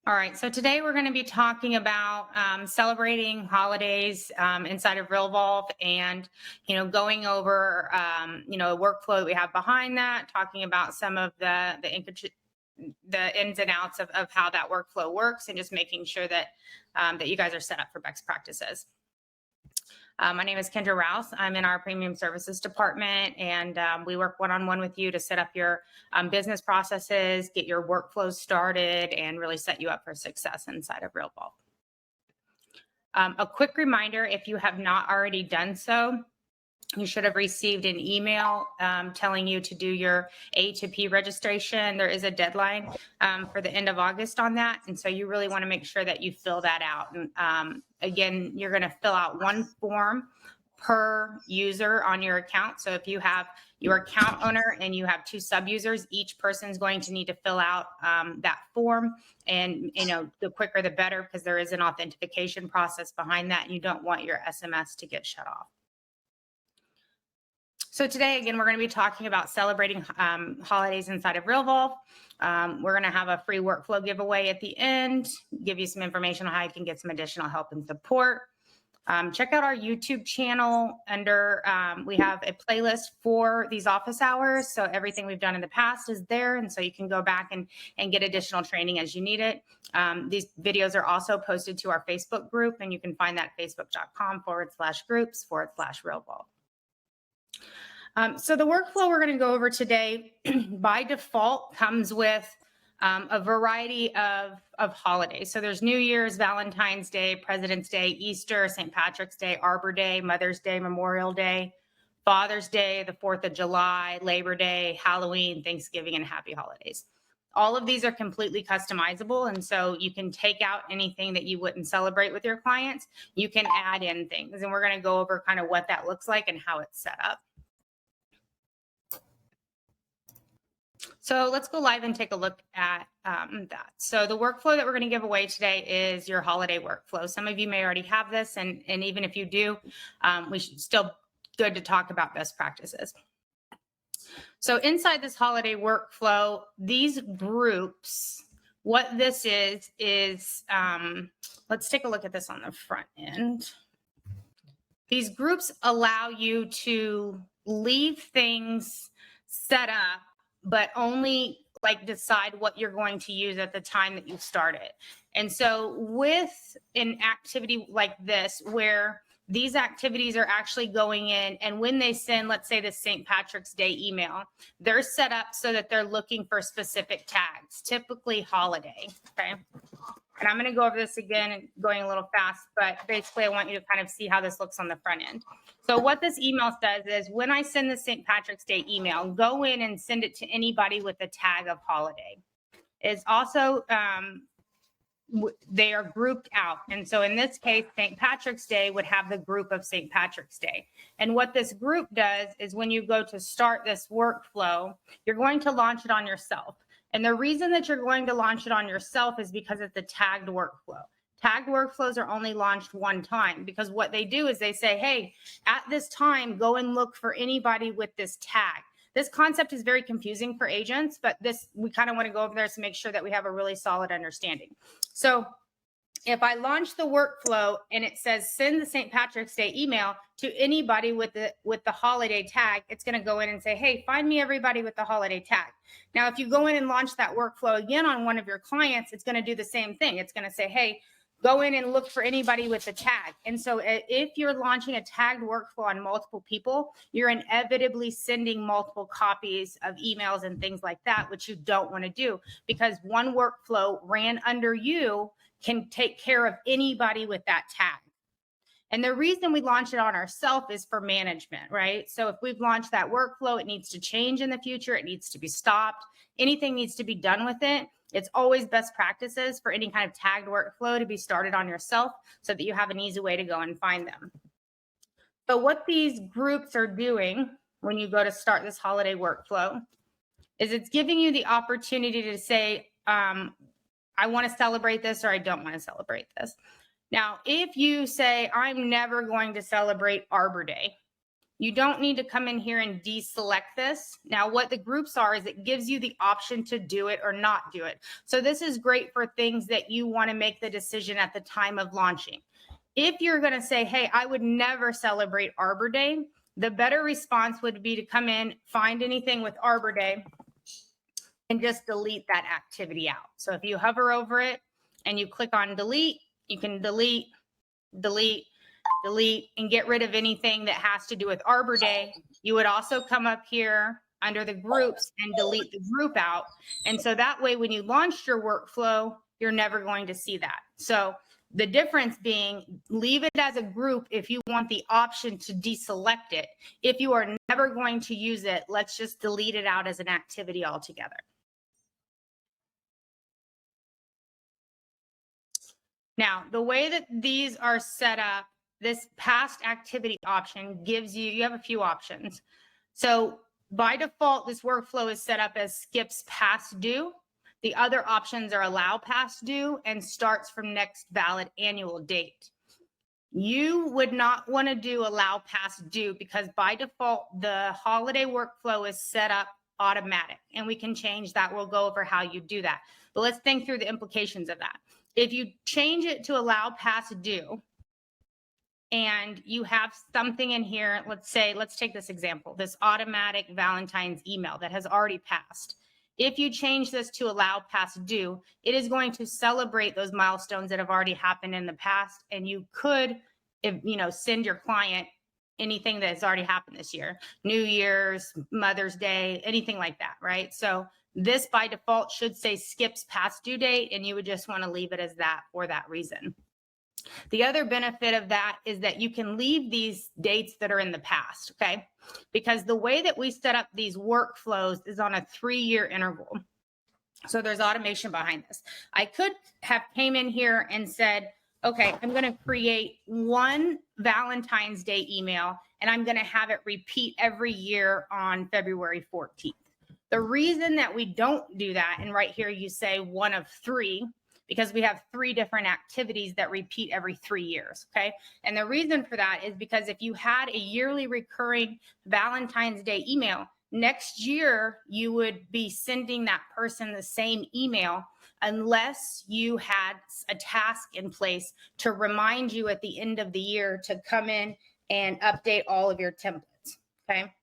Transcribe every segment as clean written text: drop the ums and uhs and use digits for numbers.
All right, so today we're going to be talking about celebrating holidays inside of Realvolve, and going over a workflow that we have behind that, talking about some of the ins and outs of how that workflow works, and just making sure that that you guys are set up for best practices. My name is Kendra Rouse. I'm in our premium services department, and we work one-on-one with you to set up your business processes, get your workflows started, and really set you up for success inside of Realvolve. A quick reminder, if you have not already done so, you should have received an email telling you to do your A2P registration. There is a deadline for the end of August on that. And so you really want to make sure that you fill that out. And again, you're going to fill out one form per user on your account. So if you have your account owner and you have two sub-users, each person's going to need to fill out that form. And the quicker the better, because there is an authentication process behind that, and you don't want your SMS to get shut off. So today, again, we're going to be talking about celebrating holidays inside of Realvolve. We're going to have a free workflow giveaway at the end, give you some information on how you can get some additional help and support. Check out our YouTube channel. We have a playlist for these office hours. So everything we've done in the past is there. And so you can go back and get additional training as you need it. These videos are also posted to our Facebook group, and you can find that at facebook.com/groups/Realvolve. So the workflow we're going to go over today by default comes with a variety of holidays. So there's New Year's, Valentine's Day, President's Day, Easter, St. Patrick's Day, Arbor Day, Mother's Day, Memorial Day, Father's Day, the 4th of July, Labor Day, Halloween, Thanksgiving, and Happy Holidays. All of these are completely customizable, and so you can take out anything that you wouldn't celebrate with your clients. You can add in things, and we're going to go over kind of what that looks like and how it's set up. So let's go live and take a look at that. So the workflow that we're going to give away today is your holiday workflow. Some of you may already have this, and even if you do, we should still good to talk about best practices. So inside this holiday workflow, these groups, what this is let's take a look at this on the front end. These groups allow you to leave things set up, but only decide what you're going to use at the time that you start it. And so with an activity like this, where these activities are actually going in, and when they send, let's say, the St. Patrick's Day email, they're set up so that they're looking for specific tags, typically holiday, okay? And I'm going to go over this again, going a little fast, but basically I want you to kind of see how this looks on the front end. So what this email says is, when I send the St. Patrick's Day email, go in and send it to anybody with the tag of holiday. It's also, they are grouped out. And so in this case, St. Patrick's Day would have the group of St. Patrick's Day. And what this group does is, when you go to start this workflow, you're going to launch it on yourself. And the reason that you're going to launch it on yourself is because it's a tagged workflow. Tagged workflows are only launched one time, because what they do is they say, hey, at this time, go and look for anybody with this tag. This concept is very confusing for agents, but we kind of want to go over there to make sure that we have a really solid understanding. So if I launch the workflow and it says send the St. Patrick's Day email to anybody with the holiday tag, it's going to go in and say, hey, find me everybody with the holiday tag. Now, if you go in and launch that workflow again on one of your clients, it's going to do the same thing. It's going to say, hey, go in and look for anybody with the tag. And so if you're launching a tagged workflow on multiple people, you're inevitably sending multiple copies of emails and things like that, which you don't want to do, because one workflow ran under you can take care of anybody with that tag. And the reason we launch it on ourselves is for management, right? So if we've launched that workflow, it needs to change in the future. It needs to be stopped. Anything needs to be done with it. It's always best practices for any kind of tagged workflow to be started on yourself, so that you have an easy way to go and find them. So what these groups are doing when you go to start this holiday workflow is it's giving you the opportunity to say, I want to celebrate this, or I don't want to celebrate this. Now, if you say, I'm never going to celebrate Arbor Day, You don't need to come in here and deselect this. Now, what the groups are is it gives you the option to do it or not do it. So this is great for things that you want to make the decision at the time of launching. If you're going to say, hey, I would never celebrate Arbor Day, the better response would be to come in, find anything with Arbor Day, and just delete that activity out. So if you hover over it and you click on delete, you can delete, delete, delete, and get rid of anything that has to do with Arbor Day. You would also come up here under the groups and delete the group out. And so that way, when you launched your workflow, you're never going to see that. So the difference being, leave it as a group if you want the option to deselect it. If you are never going to use it, let's just delete it out as an activity altogether. Now, the way that these are set up, this past activity option gives you have a few options. So by default, this workflow is set up as skips past due. The other options are allow past due and starts from next valid annual date. You would not want to do allow past due because by default, the holiday workflow is set up automatic, and we can change that. We'll go over how you do that. But let's think through the implications of that. If you change it to allow past due and you have something in here, let's take this example, this automatic Valentine's email that has already passed. If you change this to allow past due, it is going to celebrate those milestones that have already happened in the past. And you could, send your client anything that has already happened this year, New Year's, Mother's Day, anything like that, right? So this by default should say skips past due date, and you would just want to leave it as that for that reason. The other benefit of that is that you can leave these dates that are in the past, okay? Because the way that we set up these workflows is on a 3-year interval. So there's automation behind this. I could have came in here and said, okay, I'm going to create one Valentine's Day email, and I'm going to have it repeat every year on February 14th. The reason that we don't do that, and right here you say one of 3, because we have 3 different activities that repeat every 3 years, okay? And the reason for that is because if you had a yearly recurring Valentine's Day email, next year you would be sending that person the same email unless you had a task in place to remind you at the end of the year to come in and update all of your templates, okay?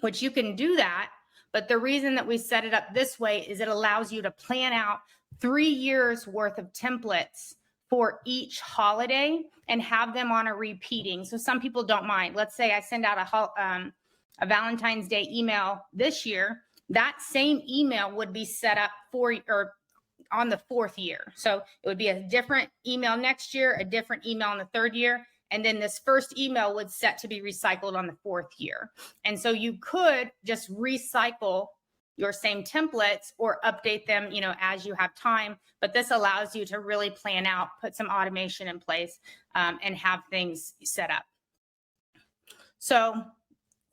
Which you can do that, but the reason that we set it up this way is it allows you to plan out 3 years worth of templates for each holiday and have them on a repeating. So some people don't mind. Let's say I send out a Valentine's Day email this year. That same email would be set up on the 4th year. So it would be a different email next year, a different email in the 3rd year. And then this first email would set to be recycled on the 4th year. And so you could just recycle your same templates or update them, as you have time. But this allows you to really plan out, put some automation in place, and have things set up. So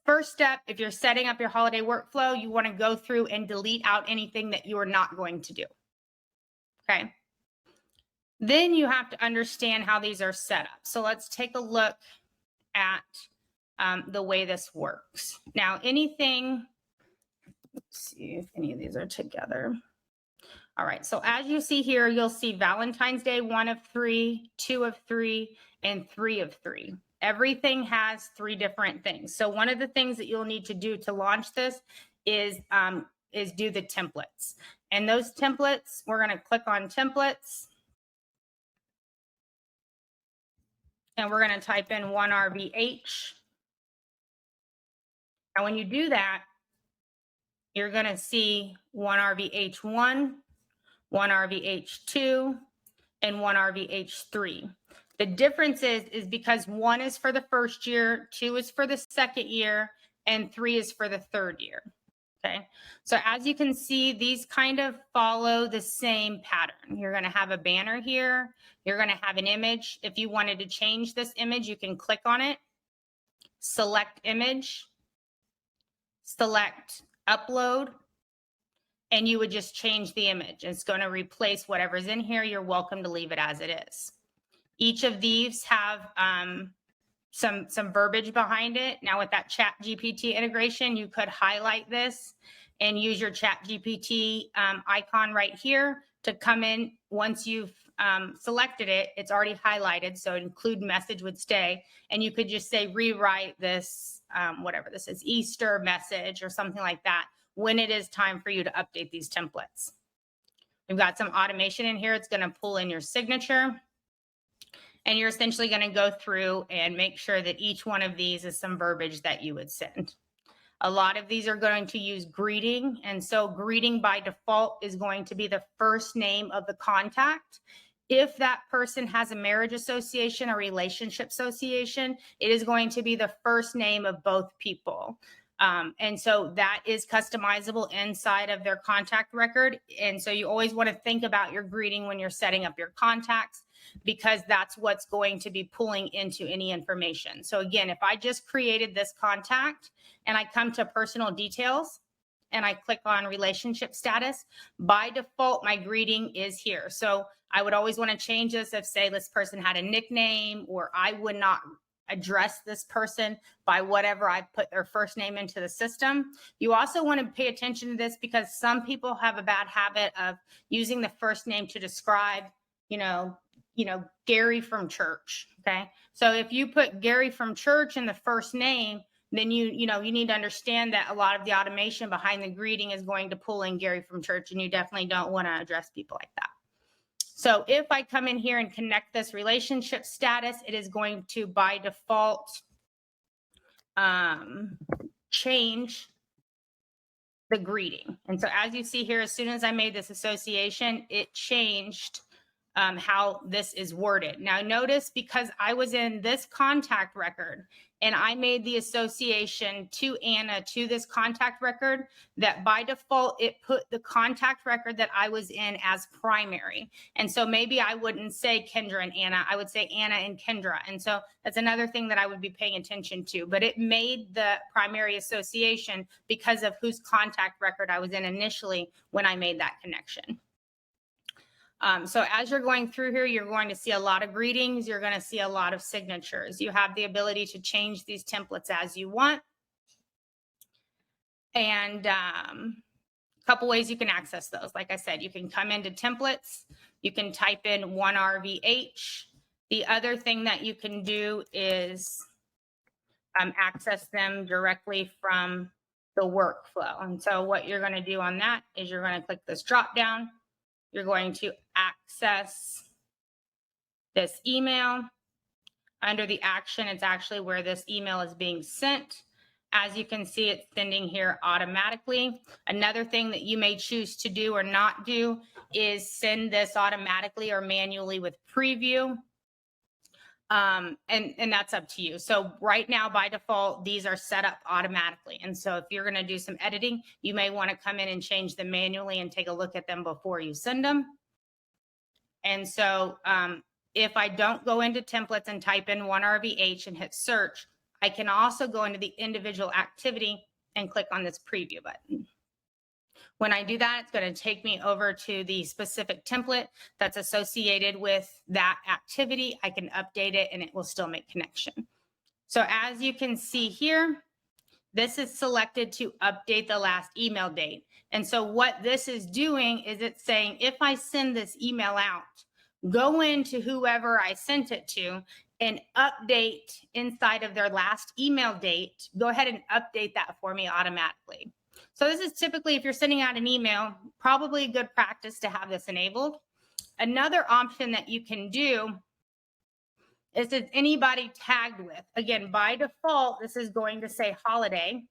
first step, if you're setting up your holiday workflow, you want to go through and delete out anything that you are not going to do. Okay. Then you have to understand how these are set up. So let's take a look at the way this works. Now, let's see if any of these are together. All right, so as you see here, you'll see Valentine's Day, 1 of 3, 2 of 3, and 3 of 3. Everything has 3 different things. So one of the things that you'll need to do to launch this is do the templates. And those templates, we're going to click on templates. And we're going to type in 1RVH. And when you do that, you're going to see 1RVH1, 1RVH2, and 1RVH3. The difference is because 1 is for the 1st year, 2 is for the 2nd year, and 3 is for the 3rd year. Okay, so as you can see, these kind of follow the same pattern. You're going to have a banner here. You're going to have an image. If you wanted to change this image, you can click on it, select image, select upload, and you would just change the image. It's going to replace whatever's in here. You're welcome to leave it as it is. Each of these have some verbiage behind it. Now with that Chat GPT integration, you could highlight this and use your Chat GPT icon right here to come in. Once you've selected it, it's already highlighted, so include message would stay, and you could just say rewrite this, whatever this is, Easter message or something like that, when it is time for you to update these templates. We've got some automation in here. It's going to pull in your signature, and you're essentially going to go through and make sure that each one of these is some verbiage that you would send. A lot of these are going to use greeting, and so greeting by default is going to be the first name of the contact. If that person has a marriage association or relationship association, it is going to be the first name of both people. And so that is customizable inside of their contact record. And so you always want to think about your greeting when you're setting up your contacts, because that's what's going to be pulling into any information. So again, if I just created this contact and I come to personal details and I click on relationship status, by default, my greeting is here. So I would always want to change this if, say, this person had a nickname, or I would not address this person by whatever I put their first name into the system. You also want to pay attention to this because some people have a bad habit of using the first name to describe, Gary from church. Okay. So if you put Gary from church in the first name, then you need to understand that a lot of the automation behind the greeting is going to pull in Gary from church, and you definitely don't want to address people like that. So if I come in here and connect this relationship status, it is going to, by default, change the greeting. And so as you see here, as soon as I made this association, it changed how this is worded. Now notice, because I was in this contact record and I made the association to Anna to this contact record, that by default, it put the contact record that I was in as primary. And so maybe I wouldn't say Kendra and Anna, I would say Anna and Kendra. And so that's another thing that I would be paying attention to, but it made the primary association because of whose contact record I was in initially when I made that connection. So as you're going through here, you're going to see a lot of greetings. You're going to see a lot of signatures. You have the ability to change these templates as you want. And a couple ways you can access those. Like I said, you can come into templates. You can type in 1RVH. The other thing that you can do is access them directly from the workflow. And so what you're going to do on that is you're going to click this drop down. You're going to access this email. Under the action, it's actually where this email is being sent. As you can see, it's sending here automatically. Another thing that you may choose to do or not do is send this automatically or manually with preview. And that's up to you. So right now, by default, these are set up automatically. And so if you're going to do some editing, you may want to come in and change them manually and take a look at them before you send them. And so if I don't go into templates and type in 1RVH and hit search, I can also go into the individual activity and click on this preview button. When I do that, it's going to take me over to the specific template that's associated with that activity. I can update it and it will still make connection. So as you can see here, this is selected to update the last email date. And so what this is doing is it's saying, if I send this email out, go into whoever I sent it to and update inside of their last email date. Go ahead and update that for me automatically. So this is typically, if you're sending out an email, probably a good practice to have this enabled. Another option that you can do is if anybody tagged with, again, by default, this is going to say holiday.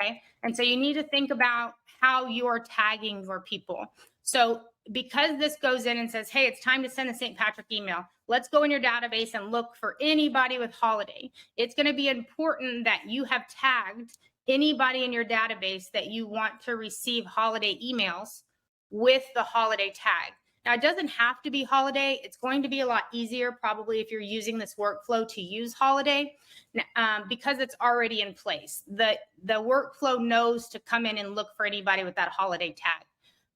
Okay. And so you need to think about how you're tagging your people. So because this goes in and says, hey, it's time to send the St. Patrick email, let's go in your database and look for anybody with holiday. It's going to be important that you have tagged anybody in your database that you want to receive holiday emails with the holiday tag. Now, it doesn't have to be holiday. It's going to be a lot easier probably if you're using this workflow to use holiday because it's already in place. The workflow knows to come in and look for anybody with that holiday tag.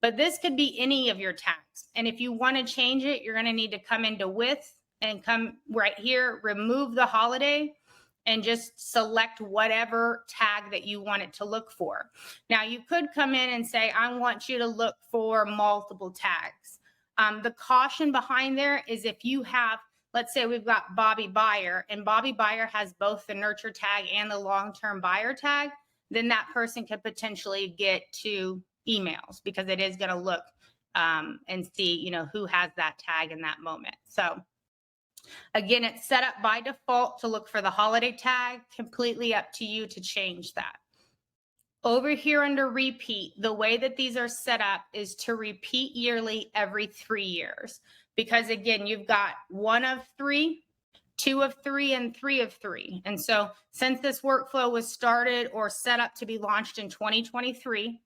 But this could be any of your tags. And if you want to change it, you're going to need to come into with and come right here, remove the holiday, and just select whatever tag that you want it to look for. Now, you could come in and say, I want you to look for multiple tags. The caution behind there is if you have, let's say we've got Bobby Buyer, and Bobby Buyer has both the nurture tag and the long-term buyer tag, then that person could potentially get two emails because it is going to look and see, you know, who has that tag in that moment. So again, it's set up by default to look for the holiday tag, completely up to you to change that. Over here under repeat, the way that these are set up is to repeat yearly every 3 years. Because again, you've got 1 of 3, 2 of 3, and 3 of 3. And so since this workflow was started or set up to be launched in 2023,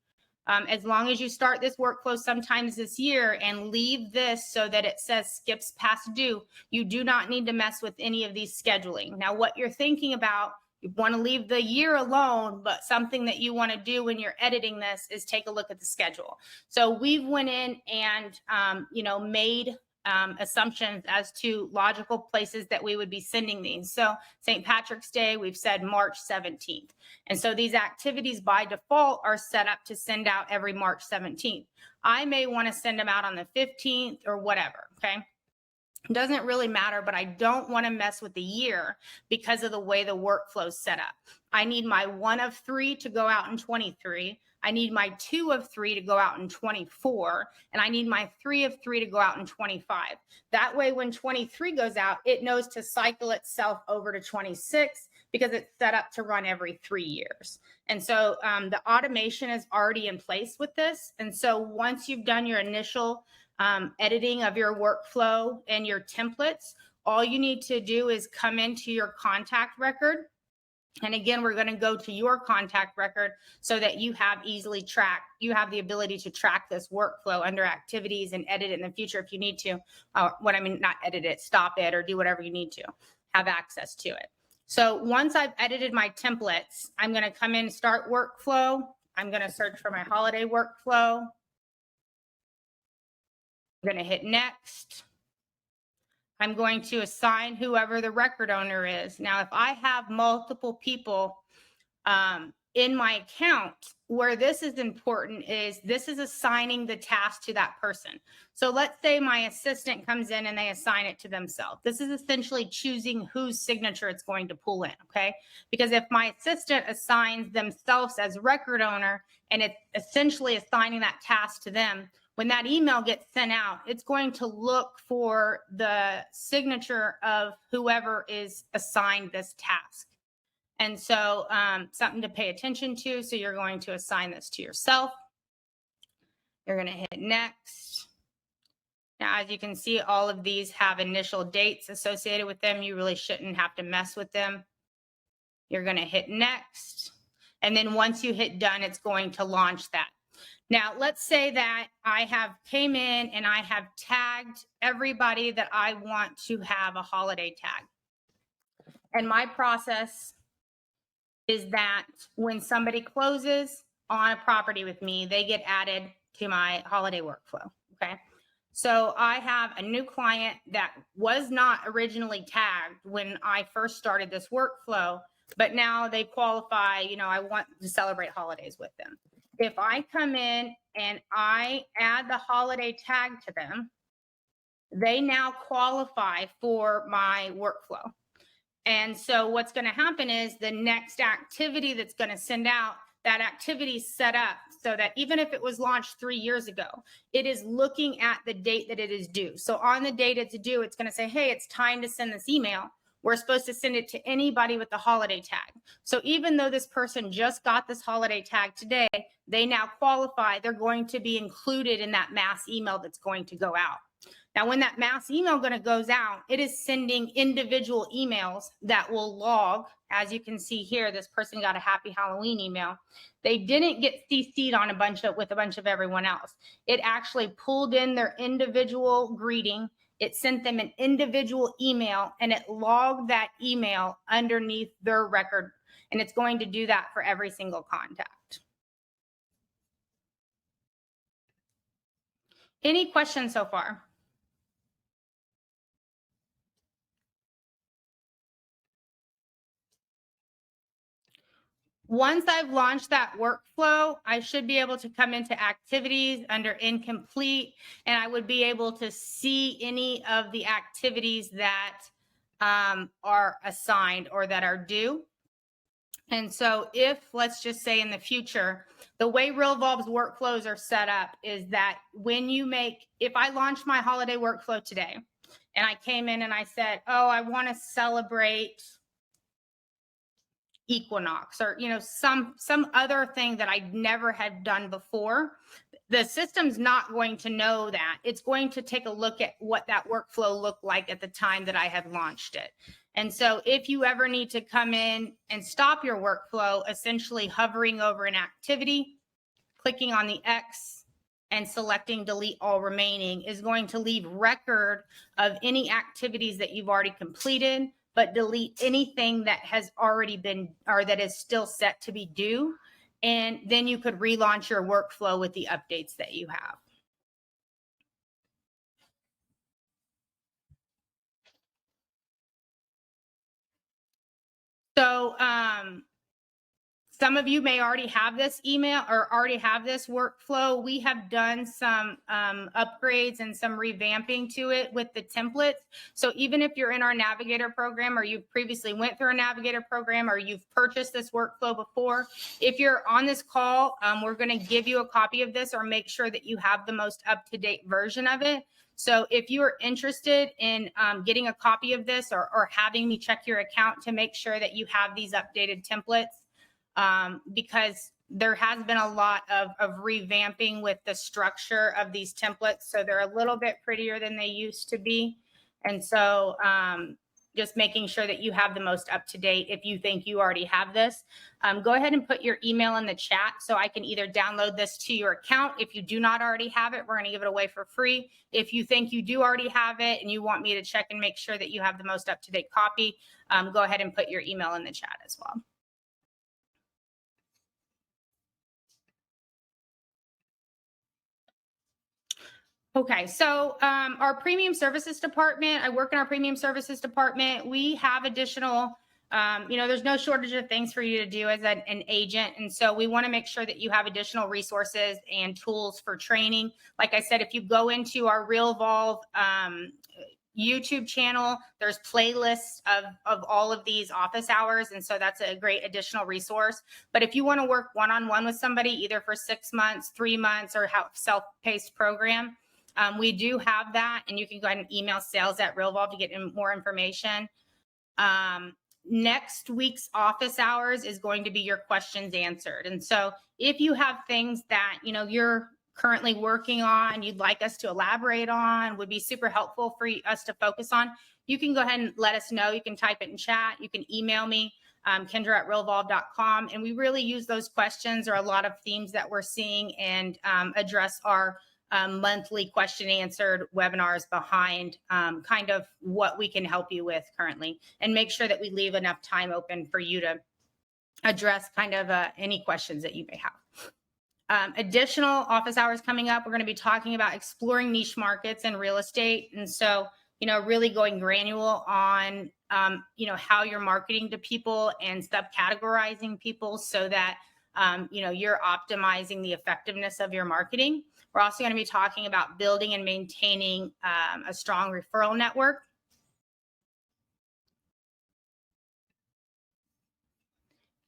as long as you start this workflow sometimes this year and leave this so that it says skips past due, you do not need to mess with any of these scheduling. Now, what you're thinking about, you want to leave the year alone, but something that you want to do when you're editing this is take a look at the schedule. So we've went in and, made assumptions as to logical places that we would be sending these. So St. Patrick's Day, we've said March 17th. And so these activities by default are set up to send out every March 17th. I may want to send them out on the 15th or whatever, okay? It doesn't really matter, but I don't want to mess with the year because of the way the workflow's set up. I need my 1 of 3 to go out in 23. I need my 2 of 3 to go out in 24, and I need my 3 of 3 to go out in 25. That way, when 23 goes out, it knows to cycle itself over to 26 because it's set up to run every 3 years. And so the automation is already in place with this. And so once you've done your initial editing of your workflow and your templates, all you need to do is come into your contact record. And again, we're going to go to your contact record so that you have you have the ability to track this workflow under activities and edit it in the future if you need to. Not edit it, stop it, or do whatever you need to have access to it. So once I've edited my templates, I'm going to come in, start workflow. I'm going to search for my holiday workflow. I'm going to hit next. I'm going to assign whoever the record owner is. Now, if I have multiple people in my account, where this is important is this is assigning the task to that person. So let's say my assistant comes in and they assign it to themselves. This is essentially choosing whose signature it's going to pull in, okay? Because if my assistant assigns themselves as record owner and it's essentially assigning that task to them, when that email gets sent out, it's going to look for the signature of whoever is assigned this task. And so something to pay attention to. So you're going to assign this to yourself. You're going to hit next. Now, as you can see, all of these have initial dates associated with them. You really shouldn't have to mess with them. You're going to hit next. And then once you hit done, it's going to launch that. Now, let's say that I have came in and I have tagged everybody that I want to have a holiday tag. And my process is that when somebody closes on a property with me, they get added to my holiday workflow, okay? So I have a new client that was not originally tagged when I first started this workflow, but now they qualify, I want to celebrate holidays with them. If I come in and I add the holiday tag to them, they now qualify for my workflow. And so what's going to happen is the next activity that's going to send out, that activity set up so that even if it was launched 3 years ago, it is looking at the date that it is due. So on the date it's due, it's going to say, hey, it's time to send this email. We're supposed to send it to anybody with the holiday tag. So even though this person just got this holiday tag today, they now qualify. They're going to be included in that mass email that's going to go out. Now, when that mass email goes out, it is sending individual emails that will log. As you can see here, this person got a happy Halloween email. They didn't get CC'd on with a bunch of everyone else. It actually pulled in their individual greeting. It sent them an individual email and it logged that email underneath their record. And it's going to do that for every single contact. Any questions so far? Once I've launched that workflow, I should be able to come into activities under incomplete, and I would be able to see any of the activities that are assigned or that are due. And so if, let's just say in the future, the way Realvolve's workflows are set up is that when you make, if I launch my holiday workflow today and I came in and I said, oh, I want to celebrate equinox or, you know, some other thing that I never had done before, the system's not going to know that. It's going to take a look at what that workflow looked like at the time that I had launched it. And so if you ever need to come in and stop your workflow, essentially hovering over an activity, clicking on the X and selecting delete all remaining is going to leave record of any activities that you've already completed, but delete anything that has already been or that is still set to be due. And then you could relaunch your workflow with the updates that you have. So some of you may already have this email or already have this workflow. We have done some upgrades and some revamping to it with the templates. So even if you're in our Navigator program or you've previously went through a Navigator program or you've purchased this workflow before, if you're on this call, we're going to give you a copy of this or make sure that you have the most up-to-date version of it. So if you are interested in getting a copy of this or having me check your account to make sure that you have these updated templates, because there has been a lot of revamping with the structure of these templates. So they're a little bit prettier than they used to be. And so just making sure that you have the most up to date. If you think you already have this, go ahead and put your email in the chat so I can either download this to your account. If you do not already have it, we're going to give it away for free. If you think you do already have it and you want me to check and make sure that you have the most up to date copy, go ahead and put your email in the chat as well. Okay, so our premium services department, I work in our premium services department. We have additional, there's no shortage of things for you to do as an agent. And so we want to make sure that you have additional resources and tools for training. Like I said, if you go into our Realvolve YouTube channel, there's playlists of all of these office hours. And so that's a great additional resource. But if you want to work one-on-one with somebody, either for 6 months, 3 months, or have self-paced program, we do have that, and you can go ahead and email sales@Realvolve to get more information. Next week's office hours is going to be your questions answered. And so if you have things that, you're currently working on, you'd like us to elaborate on, would be super helpful for us to focus on, you can go ahead and let us know. You can type it in chat. You can email me, Kendra@realvolve.com. And we really use those questions or a lot of themes that we're seeing and address our monthly question answered webinars behind kind of what we can help you with currently, and make sure that we leave enough time open for you to address kind of any questions that you may have. Additional office hours coming up, we're going to be talking about exploring niche markets in real estate. And so, really going granular on, how you're marketing to people and subcategorizing people so that, you're optimizing the effectiveness of your marketing. We're also going to be talking about building and maintaining a strong referral network.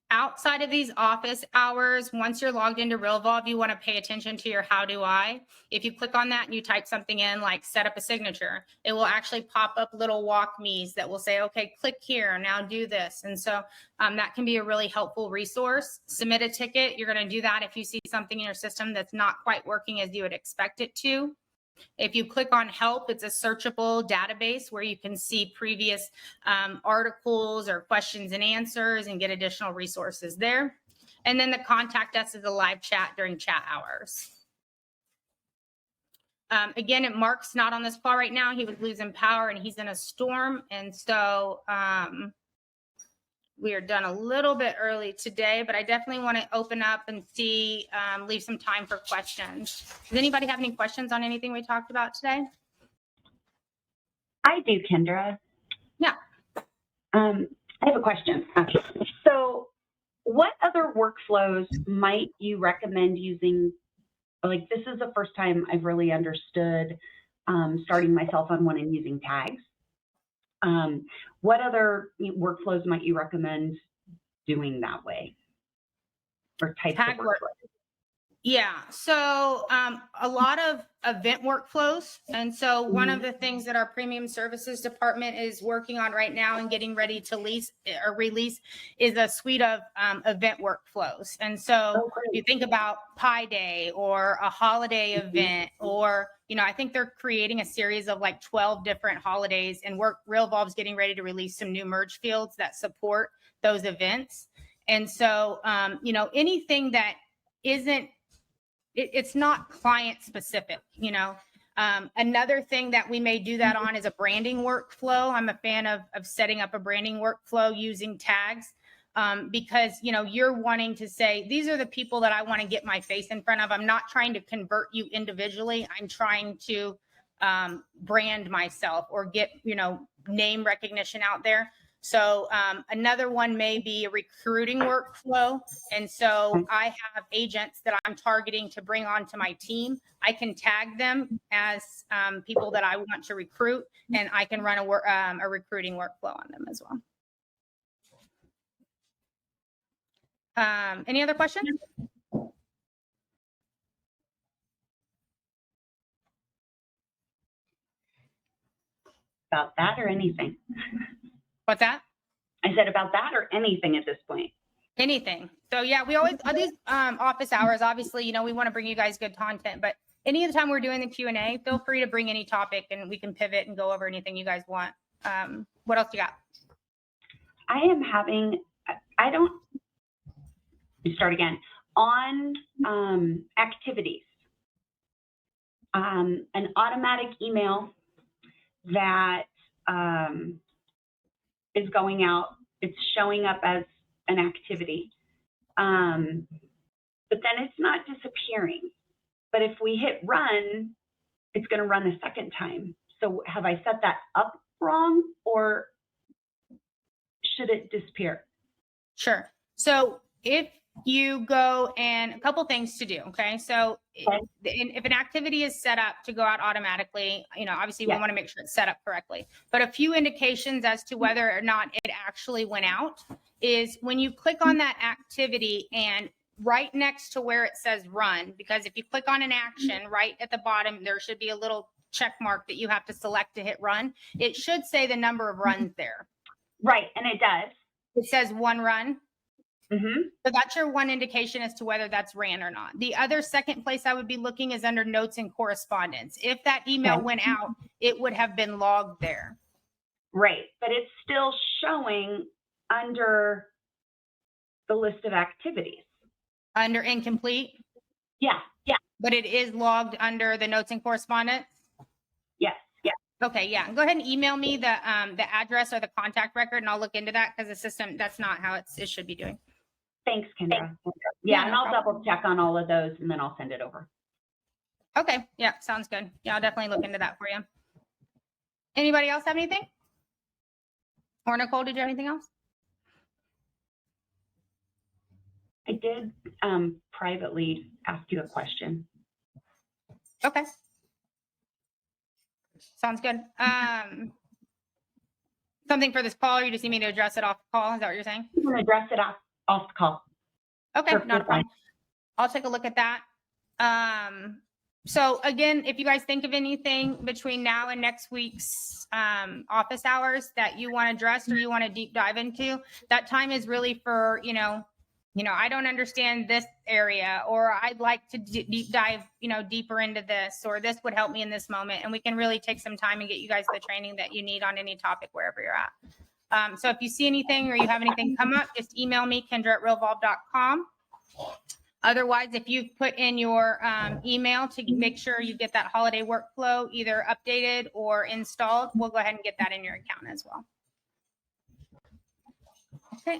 Outside of these office hours, once you're logged into Realvolve, you want to pay attention to your how do I. If you click on that and you type something in like set up a signature, it will actually pop up little walk me's that will say, okay, click here, now do this. And so that can be a really helpful resource. Submit a ticket. You're going to do that if you see something in your system that's not quite working as you would expect it to. If you click on help, it's a searchable database where you can see previous articles or questions and answers and get additional resources there. And then the contact us is a live chat during chat hours. Again, Mark's not on this call right now. He was losing power and he's in a storm. And so we are done a little bit early today, but I definitely want to open up and see, leave some time for questions. Does anybody have any questions on anything we talked about today? I do, Kendra. Yeah. I have a question. So What other workflows might you recommend using? Like, this is the first time I've really understood starting myself on one and using tags. What other workflows might you recommend doing that way, or types Tag of work. workflows? Yeah, so a lot of event workflows. And so one of the things that our premium services department is working on right now and getting ready to release is a suite of event workflows. And so you think about Pi Day or a holiday event, or, I think they're creating a series of like 12 different holidays, and Realvolve's getting ready to release some new merge fields that support those events. And so, anything that isn't, it's not client specific, Another thing that we may do that on is a branding workflow. I'm a fan of setting up a branding workflow using tags, because, you're wanting to say, these are the people that I want to get my face in front of. I'm not trying to convert you individually. I'm trying to brand myself or get, name recognition out there. So another one may be a recruiting workflow. And so I have agents that I'm targeting to bring onto my team. I can tag them as people that I want to recruit, and I can run a recruiting workflow on them as well. Any other questions? About that or anything? What's that? I said about that or anything at this point. Anything. So yeah, we always on these office hours, obviously, we want to bring you guys good content, but any of the time we're doing the Q&A, feel free to bring any topic and we can pivot and go over anything you guys want. What else you got? I am having, start again, on activities. An automatic email that is going out, it's showing up as an activity, but then it's not disappearing. But if we hit run, it's going to run a second time. So have I set that up wrong, or should it disappear? Sure. So if you go, and a couple things to do. Okay. So if an activity is set up to go out automatically, obviously we want to make sure it's set up correctly, but a few indications as to whether or not it actually went out is when you click on that activity and right next to where it says run, because if you click on an action right at the bottom, there should be a little check mark that you have to select to hit run. It should say the number of runs there. Right. And it does. It says 1 run. Mm-hmm. So that's your one indication as to whether that's ran or not. The other second place I would be looking is under notes and correspondence. If that email went out, it would have been logged there. Right. But it's still showing under the list of activities. Under incomplete? Yeah. Yeah. But it is logged under the notes and correspondence? Yes. Yeah. Okay. Yeah. Go ahead and email me the address or the contact record, and I'll look into that, because the system, that's not how it should be doing. Thanks, Kendra. Yeah, and I'll double check on all of those, and then I'll send it over. Okay. Yeah, sounds good. Yeah, I'll definitely look into that for you. Anybody else have anything? Or Nicole, did you have anything else? I did privately ask you a question. Okay. Sounds good. Something for this call, or you just need me to address it off the call? Is that what you're saying? I'm going to address it off the call. Okay, not a problem. I'll take a look at that. So again, if you guys think of anything between now and next week's office hours that you want addressed or you want to deep dive into, that time is really for, I don't understand this area, or I'd like to deep dive, deeper into this, or this would help me in this moment. And we can really take some time and get you guys the training that you need on any topic wherever you're at. So if you see anything or you have anything come up, just email me, Kendra@realvolve.com. Otherwise, if you put in your email to make sure you get that holiday workflow either updated or installed, we'll go ahead and get that in your account as well. Okay.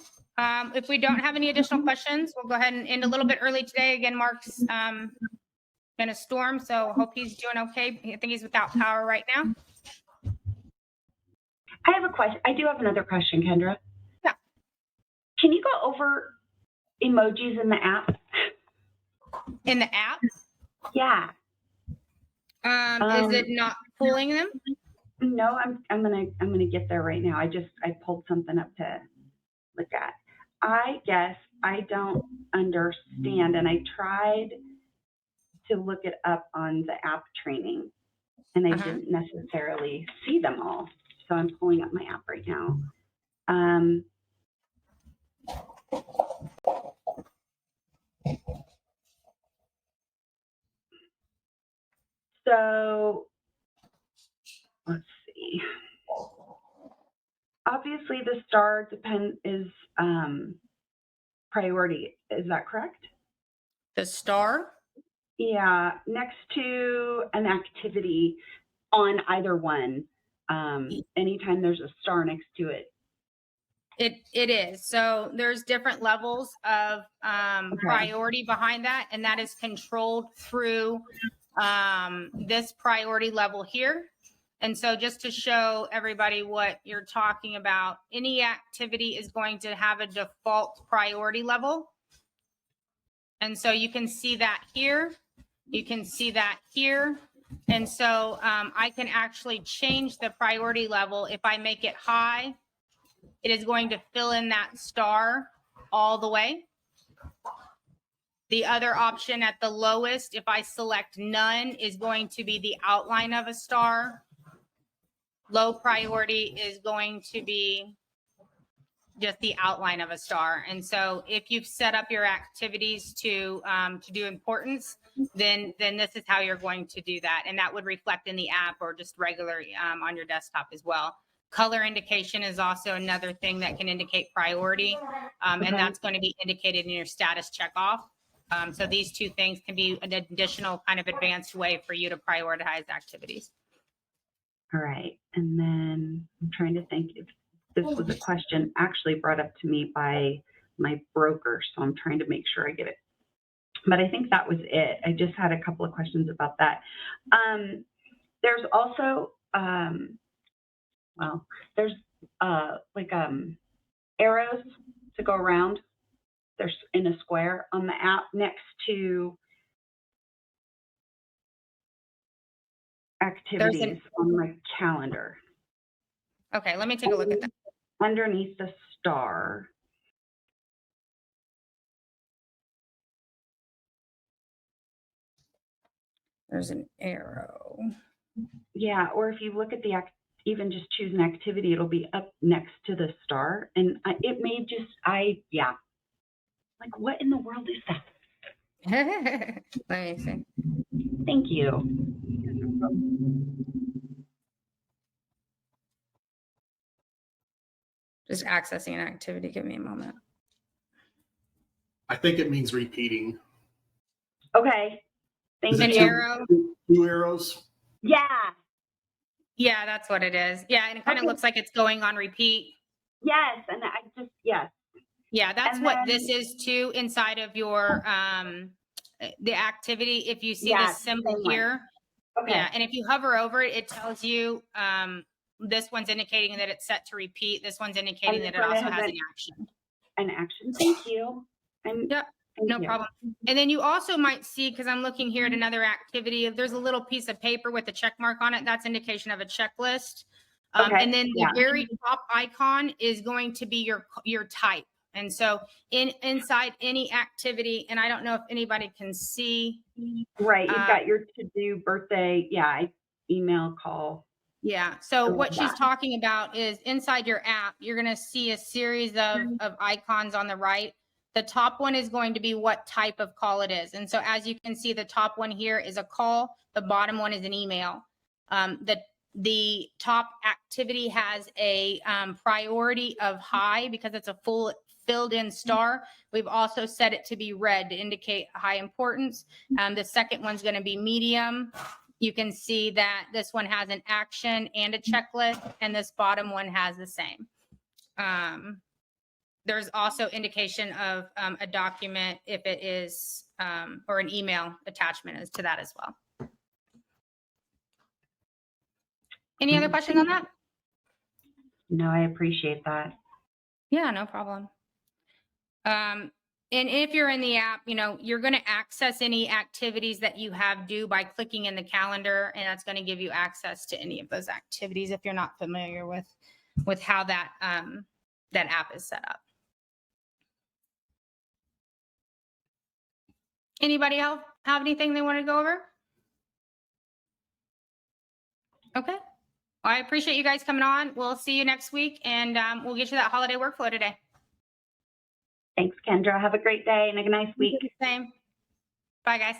If we don't have any additional questions, we'll go ahead and end a little bit early today. Again, Mark's in a storm, so hope he's doing okay. I think he's without power right now. I have a question. I do have another question, Kendra. Yeah. Can you go over emojis in the app. In the app, Yeah. is it not pulling them? No, I'm gonna get there right now. I pulled something up to look at. I guess I don't understand, and I tried to look it up on the app training, and I didn't necessarily see them all. So I'm pulling up my app right now. So let's see. Obviously, the star is priority. Is that correct? The star? Yeah, next to an activity on either one. Anytime there's a star next to it. It is. So there's different levels of priority behind that, and that is controlled through this priority level here. And so just to show everybody what you're talking about, any activity is going to have a default priority level. And so you can see that here. You can see that here. And so I can actually change the priority level. If I make it high, it is going to fill in that star all the way. The other option at the lowest, if I select none, is going to be the outline of a star. Low priority is going to be just the outline of a star. And so if you've set up your activities to do importance, then this is how you're going to do that. And that would reflect in the app or just regular on your desktop as well. Color indication is also another thing that can indicate priority. And that's going to be indicated in your status checkoff. So these two things can be an additional kind of advanced way for you to prioritize activities. All right. And then I'm trying to think if this was a question actually brought up to me by my broker. So I'm trying to make sure I get it. But I think that was it. I just had a couple of questions about that. There's also, there's arrows to go around. There's in a square on the app next to activities on my calendar. Okay, let me take a look at that. Underneath the star. There's an arrow. Yeah, or if you look at even just choose an activity, it'll be up next to the star. And it may just, like, what in the world is that? Let me see. Thank you. Just accessing an activity. Give me a moment. I think it means repeating. Okay. Thank An you. arrow? Two arrows? Yeah. Yeah, that's what it is. Yeah, and it kind of looks like it's going on repeat. Yes, and yes. Yeah, that's what this is too inside of your the activity. If you see this symbol here, yeah, and if you hover over it, it tells you this one's indicating that it's set to repeat. This one's indicating that it also has an action. An action. Thank you. Yep. No problem. And then you also might see, because I'm looking here at another activity, if there's a little piece of paper with a check mark on it, that's indication of a checklist. And then the very top icon is going to be your type. And so inside any activity, and I don't know if anybody can see. Right. You've got your to-do, birthday. Yeah. Email, call. Yeah. So what she's talking about is inside your app, you're going to see a series of icons on the right. The top one is going to be what type of call it is. And so as you can see, the top one here is a call. The bottom one is an email. The top activity has a priority of high because it's a full filled in star. We've also set it to be red to indicate high importance. The second one's going to be medium. You can see that this one has an action and a checklist, and this bottom one has the same. There's also indication of a document if it is, or an email attachment is to that as well. Any other questions on that? No, I appreciate that. Yeah, no problem. And if you're in the app, you're going to access any activities that you have due by clicking in the calendar, and that's going to give you access to any of those activities if you're not familiar with how that that app is set up. Anybody else have anything they want to go over? Okay. Well, I appreciate you guys coming on. We'll see you next week, and we'll get you that holiday workflow today. Thanks, Kendra. Have a great day and a nice week. Same. Bye, guys.